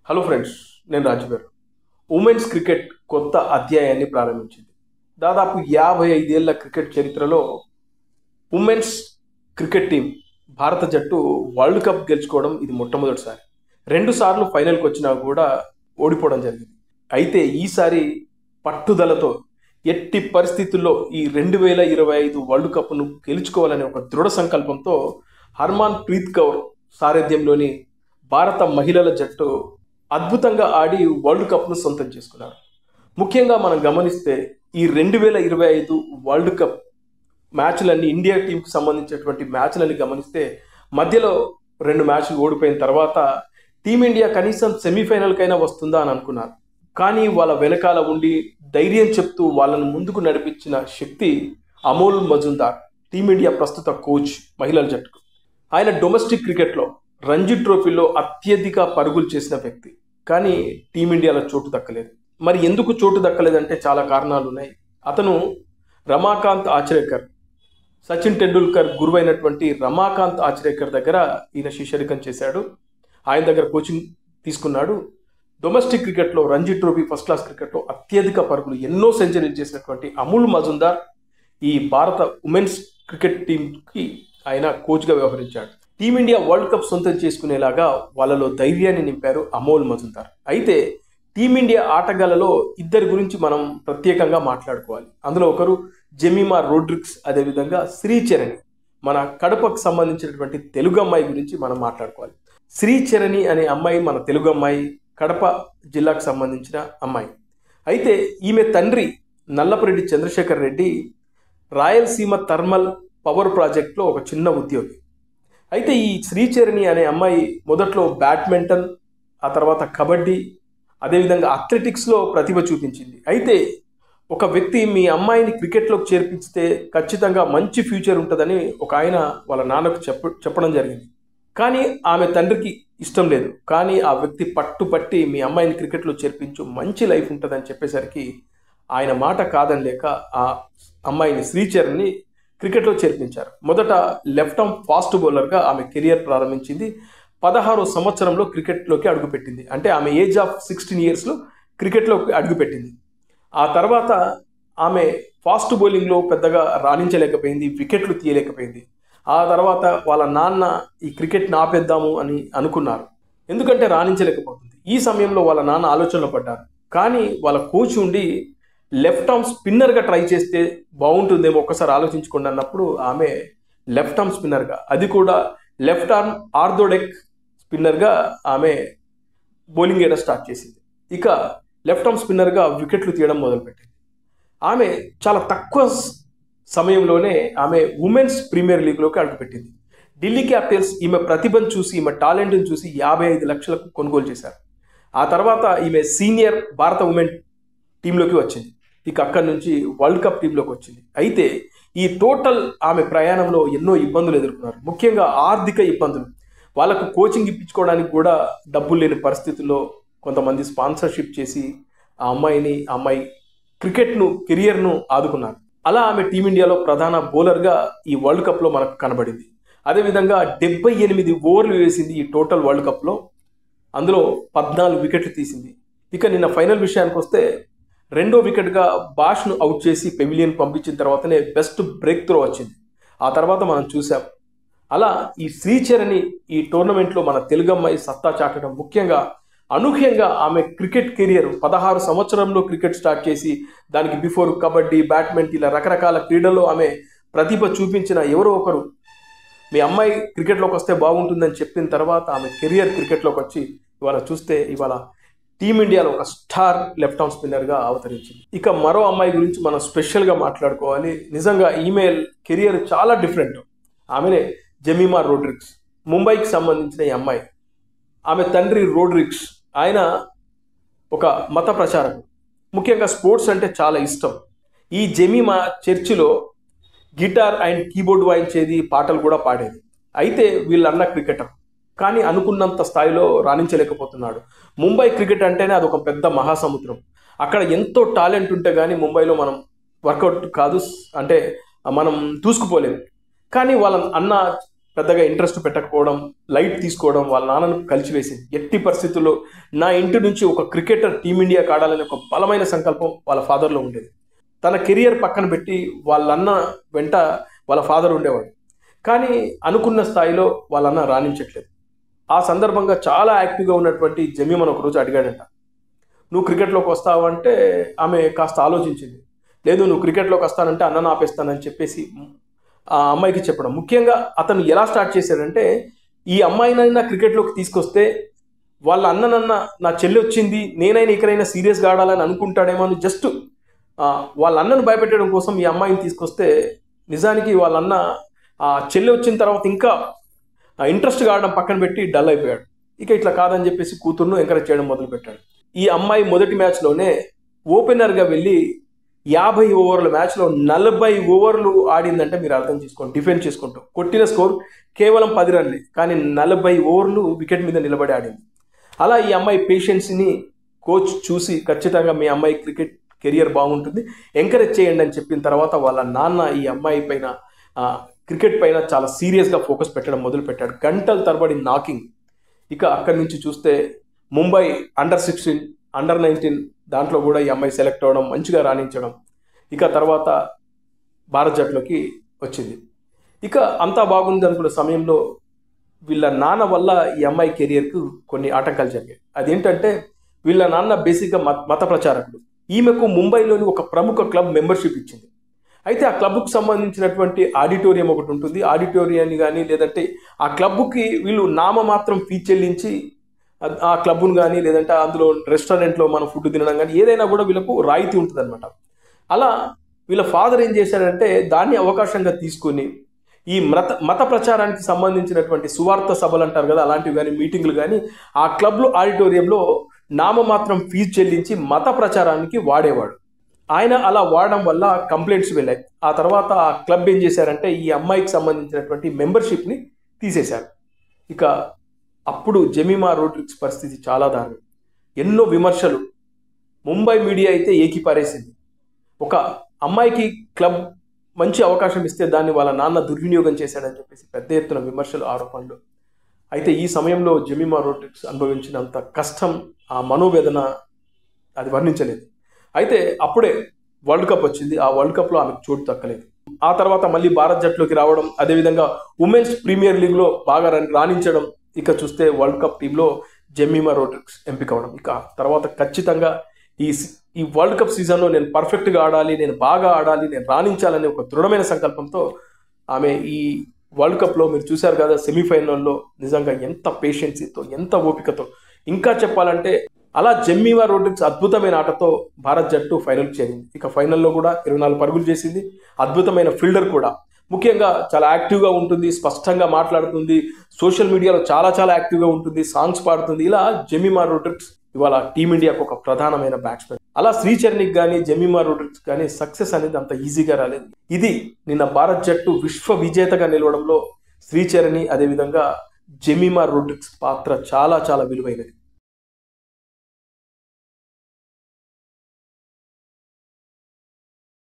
Hello friends, నేను రాజు గారు. Women's cricket కొత్త అధ్యాయాన్ని ప్రారంభించింది. దాదాపు 55 ఏళ్ల క్రికెట్ చరిత్రలో ఉమెన్స్ క్రికెట్ టీం భారత జట్టు వరల్డ్ కప్ గెలుచుకోవడం ఇది మొట్టమొదటిసారి. 2 సార్లు ఫైనల్కి వచ్చినా కూడా ఓడిపోవడం జరిగింది. అయితే ఈసారి పట్టుదలతో ఎట్టి పరిస్థితుల్లో ఈ 2025 వరల్డ్ కప్ను గెలుచుకోవాలనే ఒక దృఢ సంకల్పంతో హర్మన్ ప్రీత్ కౌర్ సారథ్యంలోని భారత మహిళల జట్టు అద్భుతంగా ఆడి వరల్డ్ కప్ను సొంతం చేసుకున్నారు. ముఖ్యంగా మనం గమనిస్తే ఈ 2025 వరల్డ్ కప్ మ్యాచ్లన్నీ ఇండియా టీంకి సంబంధించినటువంటి మ్యాచ్లన్నీ గమనిస్తే మధ్యలో 2 మ్యాచ్లు ఓడిపోయిన తర్వాత టీమిండియా కనీసం సెమీఫైనల్కైనా వస్తుందా అని అనుకున్నారు. కానీ వాళ్ళ వెనకాల ఉండి ధైర్యం చెప్తూ వాళ్ళను ముందుకు నడిపించిన శక్తి అమోల్ మజుందార్, టీమిండియా ప్రస్తుత కోచ్ మహిళల జట్టుకు. ఆయన డొమెస్టిక్ క్రికెట్లో రంజీ ట్రోఫీలో అత్యధిక పరుగులు చేసిన వ్యక్తి. కానీ టీమిండియాలో చోటు దక్కలేదు. మరి ఎందుకు చోటు దక్కలేదంటే చాలా కారణాలు ఉన్నాయి. అతను రమాకాంత్ ఆచ్రేకర్, సచిన్ టెండూల్కర్ గురువైనటువంటి రమాకాంత్ ఆచ్రేకర్ దగ్గర ఈయన శిష్యరికం చేశాడు. ఆయన దగ్గర కోచింగ్ తీసుకున్నాడు. డొమెస్టిక్ క్రికెట్లో రంజీ ట్రోఫీ ఫస్ట్ క్లాస్ క్రికెట్లో అత్యధిక పరుగులు ఎన్నో సెంచరీలు చేసినటువంటి అమోల్ మజుందార్ ఈ భారత ఉమెన్స్ క్రికెట్ టీంకి ఆయన కోచ్గా వ్యవహరించాడు. టీమిండియా వరల్డ్ కప్ సొంతం చేసుకునేలాగా వాళ్ళలో ధైర్యాన్ని నింపారు అమోల్ మజుందార్. అయితే టీమిండియా ఆటగాళ్లలో ఇద్దరి గురించి మనం ప్రత్యేకంగా మాట్లాడుకోవాలి. అందులో ఒకరు జెమిమా రోడ్రిగ్స్, అదేవిధంగా శ్రీచరణి, మన కడపకు సంబంధించినటువంటి తెలుగు అమ్మాయి గురించి మనం మాట్లాడుకోవాలి. శ్రీచరణి అనే అమ్మాయి మన తెలుగు అమ్మాయి, కడప జిల్లాకు సంబంధించిన అమ్మాయి. అయితే ఈమె తండ్రి నల్లపరెడ్డి చంద్రశేఖర్ రెడ్డి రాయలసీమ థర్మల్ పవర్ ప్రాజెక్ట్లో ఒక చిన్న ఉద్యోగి. అయితే ఈ శ్రీచరణి అనే అమ్మాయి మొదట్లో బ్యాడ్మింటన్, ఆ తర్వాత కబడ్డీ, అదేవిధంగా అథ్లెటిక్స్లో ప్రతిభ చూపించింది. అయితే ఒక వ్యక్తి మీ అమ్మాయిని క్రికెట్లోకి చేర్పిస్తే ఖచ్చితంగా మంచి ఫ్యూచర్ ఉంటుందని ఒక ఆయన వాళ్ళ నాన్నకు చెప్పడం జరిగింది. కానీ ఆమె తండ్రికి ఇష్టం లేదు. కానీ ఆ వ్యక్తి పట్టుపట్టి మీ అమ్మాయిని క్రికెట్లో చేర్పించు, మంచి లైఫ్ ఉంటుందని చెప్పేసరికి ఆయన మాట కాదనలేక ఆ అమ్మాయిని శ్రీచరణ్ని క్రికెట్లో చేర్పించారు. మొదట లెఫ్ట్ ఆర్మ్ ఫాస్ట్ బౌలర్గా ఆమె కెరియర్ ప్రారంభించింది. 16వ సంవత్సరంలో క్రికెట్లోకి అడుగుపెట్టింది. అంటే ఆమె ఏజ్ ఆఫ్ 16 ఇయర్స్లో క్రికెట్లోకి అడుగుపెట్టింది. ఆ తర్వాత ఆమె ఫాస్ట్ బౌలింగ్లో పెద్దగా రాణించలేకపోయింది, వికెట్లు తీయలేకపోయింది. ఆ తర్వాత వాళ్ళ నాన్న ఈ క్రికెట్ని ఆపేద్దాము అని అనుకున్నారు, ఎందుకంటే రాణించలేకపోతుంది. ఈ సమయంలో వాళ్ళ నాన్న ఆలోచనలో పడ్డారు. కానీ వాళ్ళ కోచ్ ఉండి లెఫ్ట్ ఆర్మ్ స్పిన్నర్గా ట్రై చేస్తే బాగుంటుందేమో, ఒక్కసారి ఆలోచించుకోండి అన్నప్పుడు ఆమె లెఫ్ట్ ఆర్మ్ స్పిన్నర్గా, అది కూడా లెఫ్ట్ ఆర్మ్ ఆర్థోడెక్ స్పిన్నర్గా ఆమె బౌలింగ్ వేయడం స్టార్ట్ చేసింది. ఇక లెఫ్ట్ ఆర్మ్ స్పిన్నర్గా వికెట్లు తీయడం మొదలుపెట్టింది. ఆమె చాలా తక్కువ సమయంలోనే ఆమె ఉమెన్స్ ప్రీమియర్ లీగ్లోకి అడుగుపెట్టింది. ఢిల్లీ క్యాపిటల్స్ ఈమె ప్రతిభను చూసి, ఈమె టాలెంట్ని చూసి 55 లక్షలకు కొనుగోలు చేశారు. ఆ తర్వాత ఈమె సీనియర్ భారత ఉమెన్ టీంలోకి వచ్చింది. ఇక అక్కడి నుంచి వరల్డ్ కప్ టీంలోకి వచ్చింది. అయితే ఈ టోటల్ ఆమె ప్రయాణంలో ఎన్నో ఇబ్బందులు ఎదుర్కొన్నారు. ముఖ్యంగా ఆర్థిక ఇబ్బందులు. వాళ్ళకు కోచింగ్ ఇప్పించుకోవడానికి కూడా డబ్బులు లేని పరిస్థితుల్లో కొంతమంది స్పాన్సర్షిప్ చేసి ఆ అమ్మాయి క్రికెట్ను, కెరియర్ను ఆదుకున్నారు. అలా ఆమె టీమిండియాలో ప్రధాన బౌలర్గా ఈ వరల్డ్ కప్లో మనకు కనబడింది. అదేవిధంగా 78 ఓవర్లు వేసింది ఈ టోటల్ వరల్డ్ కప్లో. అందులో 14 వికెట్లు తీసింది. ఇక నిన్న ఫైనల్ విషయానికి వస్తే 2వ వికెట్గా బాష్ను అవుట్ చేసి పెవిలియన్ పంపించిన తర్వాతనే బెస్ట్ బ్రేక్ త్రో వచ్చింది. ఆ తర్వాత మనం చూసాం. అలా ఈ శ్రీచరణి ఈ టోర్నమెంట్లో మన తెలుగు అమ్మాయి సత్తా చాటడం, ముఖ్యంగా అనూహ్యంగా ఆమె క్రికెట్ కెరియర్ 16 సంవత్సరంలో క్రికెట్ స్టార్ట్ చేసి దానికి బిఫోర్ కబడ్డీ, బ్యాడ్మింటన్, ఇలా రకరకాల క్రీడల్లో ఆమె ప్రతిభ చూపించిన ఎవరో ఒకరు మీ అమ్మాయి క్రికెట్లోకి వస్తే బాగుంటుందని చెప్పిన తర్వాత ఆమె కెరియర్ క్రికెట్లోకి వచ్చి ఇవాళ చూస్తే ఇవాళ టీమిండియాలో ఒక స్టార్ లెఫ్ట్ ఆర్మ్ స్పిన్నర్గా అవతరించింది. ఇక మరో అమ్మాయి గురించి మనం స్పెషల్గా మాట్లాడుకోవాలి. నిజంగా ఈమెయిల్ కెరియర్ చాలా డిఫరెంట్. ఆమెనే జెమిమా రోడ్రిగ్స్, ముంబైకి సంబంధించిన ఈ అమ్మాయి. ఆమె తండ్రి రోడ్రిగ్స్, ఆయన ఒక మత ప్రచారకుడు. ముఖ్యంగా స్పోర్ట్స్ అంటే చాలా ఇష్టం. ఈ జెమిమా చర్చిలో గిటార్ అండ్ కీబోర్డ్ వాయించేది, పాటలు కూడా పాడేది. అయితే వీళ్ళన్న క్రికెటర్, కానీ అనుకున్నంత స్థాయిలో రాణించలేకపోతున్నాడు. ముంబై క్రికెట్ అంటేనే అదొక పెద్ద మహాసముద్రం. అక్కడ ఎంతో టాలెంట్ ఉంటే కానీ ముంబైలో మనం వర్కౌట్ కాదు, అంటే మనం దూసుకుపోలేము. కానీ వాళ్ళ అన్న పెద్దగా ఇంట్రెస్ట్ పెట్టకపోవడం, లైట్ తీసుకోవడం వాళ్ళ నాన్నను కలిసివేసింది. ఎట్టి పరిస్థితుల్లో నా ఇంటి నుంచి ఒక క్రికెటర్ టీమిండియాకి ఆడాలని ఒక బలమైన సంకల్పం వాళ్ళ ఫాదర్లో ఉండేది. తన కెరియర్ పక్కన పెట్టి వాళ్ళన్న వెంట వాళ్ళ ఫాదర్ ఉండేవాడు. కానీ అనుకున్న స్థాయిలో వాళ్ళన్న రాణించట్లేదు. ఆ సందర్భంగా చాలా యాక్టివ్గా ఉన్నటువంటి జమీమన్ ఒకరోజు అడిగాడంట, నువ్వు క్రికెట్లోకి వస్తావు అంటే ఆమె కాస్త ఆలోచించింది. లేదు, నువ్వు క్రికెట్లోకి వస్తానంటే అన్నను ఆపేస్తానని చెప్పేసి ఆ అమ్మాయికి చెప్పడం. ముఖ్యంగా అతను ఎలా స్టార్ట్ చేశాడంటే, ఈ అమ్మాయినైనా క్రికెట్లోకి తీసుకొస్తే వాళ్ళ అన్ననన్న నా చెల్లి వచ్చింది, నేనైనా ఇకనైనా సీరియస్గా ఆడాలని అనుకుంటాడేమో అని జస్ట్ వాళ్ళ అన్నను భయపెట్టడం కోసం ఈ అమ్మాయిని తీసుకొస్తే, నిజానికి వాళ్ళ అన్న ఆ చెల్లి వచ్చిన తర్వాత ఇంకా ఇంట్రెస్ట్గా ఆడడం పక్కన పెట్టి డల్ అయిపోయాడు. ఇక ఇట్లా కాదని చెప్పేసి కూతుర్ను ఎంకరేజ్ చేయడం మొదలుపెట్టాడు. ఈ అమ్మాయి మొదటి మ్యాచ్లోనే ఓపెనర్గా వెళ్ళి 50 ఓవర్ల మ్యాచ్లో 40 ఓవర్లు ఆడిందంటే మీరు అర్థం చేసుకోండి. డిఫెండ్ చేసుకుంటూ కొట్టిన స్కోర్ కేవలం 10 రన్లే, కానీ 40 ఓవర్లు వికెట్ మీద నిలబడి ఆడింది. అలా ఈ అమ్మాయి పేషెన్స్ని కోచ్ చూసి ఖచ్చితంగా మీ అమ్మాయి క్రికెట్ కెరియర్ బాగుంటుంది, ఎంకరేజ్ చేయండి అని చెప్పిన తర్వాత వాళ్ళ నాన్న ఈ అమ్మాయి పైన క్రికెట్ పైన చాలా సీరియస్గా ఫోకస్ పెట్టడం మొదలుపెట్టాడు. గంటల తరబడి నాకింగ్. ఇక అక్కడి నుంచి చూస్తే ముంబై అండర్-16, అండర్-19 దాంట్లో కూడా ఈ అమ్మాయి సెలెక్ట్ అవ్వడం, మంచిగా రాణించడం. ఇక తర్వాత భారత్ జట్టులోకి వచ్చింది. ఇక అంతా బాగుంది అనుకున్న సమయంలో వీళ్ళ నాన్న వల్ల ఈ అమ్మాయి కెరియర్కు కొన్ని ఆటంకాలు జరిగాయి. అదేంటంటే, వీళ్ళ నాన్న బేసిక్గా మత ప్రచారకుడు. ఈమెకు ముంబైలోని ఒక ప్రముఖ క్లబ్ మెంబర్షిప్ ఇచ్చింది. అయితే ఆ క్లబ్కు సంబంధించినటువంటి ఆడిటోరియం ఒకటి ఉంటుంది. ఆడిటోరియాన్ని కానీ లేదంటే ఆ క్లబ్కి వీళ్ళు నామమాత్రం ఫీ చెల్లించి ఆ క్లబ్ను కానీ లేదంటే అందులో రెస్టారెంట్లో మనం ఫుడ్ తినడం కానీ ఏదైనా కూడా వీళ్ళకు రాయితీ ఉంటుంది అనమాట. అలా వీళ్ళ ఫాదర్ ఏం చేశాడంటే, దాన్ని అవకాశంగా తీసుకొని ఈ మత ప్రచారానికి సంబంధించినటువంటి సువార్త సభలు అంటారు కదా, అలాంటివి కానీ మీటింగ్లు కానీ ఆ క్లబ్లో ఆడిటోరియంలో నామమాత్రం ఫీజు చెల్లించి మత ప్రచారానికి వాడేవాడు. ఆయన అలా వాడడం వల్ల కంప్లైంట్స్ వెళ్ళాయి. ఆ తర్వాత ఆ క్లబ్ ఏం చేశారంటే, ఈ అమ్మాయికి సంబంధించినటువంటి మెంబర్షిప్ని తీసేశారు. ఇక అప్పుడు జెమిమా రోడ్రిగ్స్ పరిస్థితి చాలా దారుణం. ఎన్నో విమర్శలు, ముంబై మీడియా అయితే ఏకిపారేసింది. ఒక అమ్మాయికి క్లబ్ మంచి అవకాశం ఇస్తే దాన్ని వాళ్ళ నాన్న దుర్వినియోగం చేశాడని చెప్పేసి పెద్ద ఎత్తున విమర్శలు, ఆరోపణలు. అయితే ఈ సమయంలో జెమిమా రోడ్రిగ్స్ అనుభవించినంత కష్టం, ఆ మనోవేదన అది వర్ణించలేదు. అయితే అప్పుడే వరల్డ్ కప్ వచ్చింది. ఆ వరల్డ్ కప్లో ఆమెకు చోటు దక్కలేదు. ఆ తర్వాత మళ్ళీ భారత్ జట్టులోకి రావడం, అదేవిధంగా ఉమెన్స్ ప్రీమియర్ లీగ్లో బాగా రాణించడం. ఇక చూస్తే వరల్డ్ కప్ టీంలో జెమిమా రోడ్రిగ్స్ ఎంపిక అవడం. ఇక తర్వాత ఖచ్చితంగా ఈ వరల్డ్ కప్ సీజన్లో నేను పర్ఫెక్ట్గా ఆడాలి, నేను బాగా ఆడాలి, నేను రాణించాలనే ఒక దృఢమైన సంకల్పంతో ఆమె ఈ వరల్డ్ కప్లో మీరు చూశారు కదా, సెమీఫైనల్లో నిజంగా ఎంత పేషెన్సీతో, ఎంత ఓపికతో, ఇంకా చెప్పాలంటే అలా జెమిమా రోడ్రిగ్స్ అద్భుతమైన ఆటతో భారత్ జట్టు ఫైనల్కి చేరింది. ఇక ఫైనల్లో కూడా 24 పరుగులు చేసింది. అద్భుతమైన ఫీల్డర్ కూడా. ముఖ్యంగా చాలా యాక్టివ్గా ఉంటుంది, స్పష్టంగా మాట్లాడుతుంది, సోషల్ మీడియాలో చాలా చాలా యాక్టివ్గా ఉంటుంది, సాంగ్స్ పాడుతుంది. ఇలా జెమిమా రోడ్రిగ్స్ ఇవాళ టీమిండియాకు ఒక ప్రధానమైన బ్యాట్స్మెన్. అలా శ్రీచరణ్కి కానీ జెమిమా రోడ్రిగ్స్ కానీ సక్సెస్ అనేది అంత ఈజీగా రాలేదు. ఇది నిన్న భారత్ జట్టు విశ్వ విజేతగా నిలవడంలో శ్రీచరణి అదేవిధంగా జెమిమా రోడ్రిగ్స్ పాత్ర చాలా చాలా విలువైనది.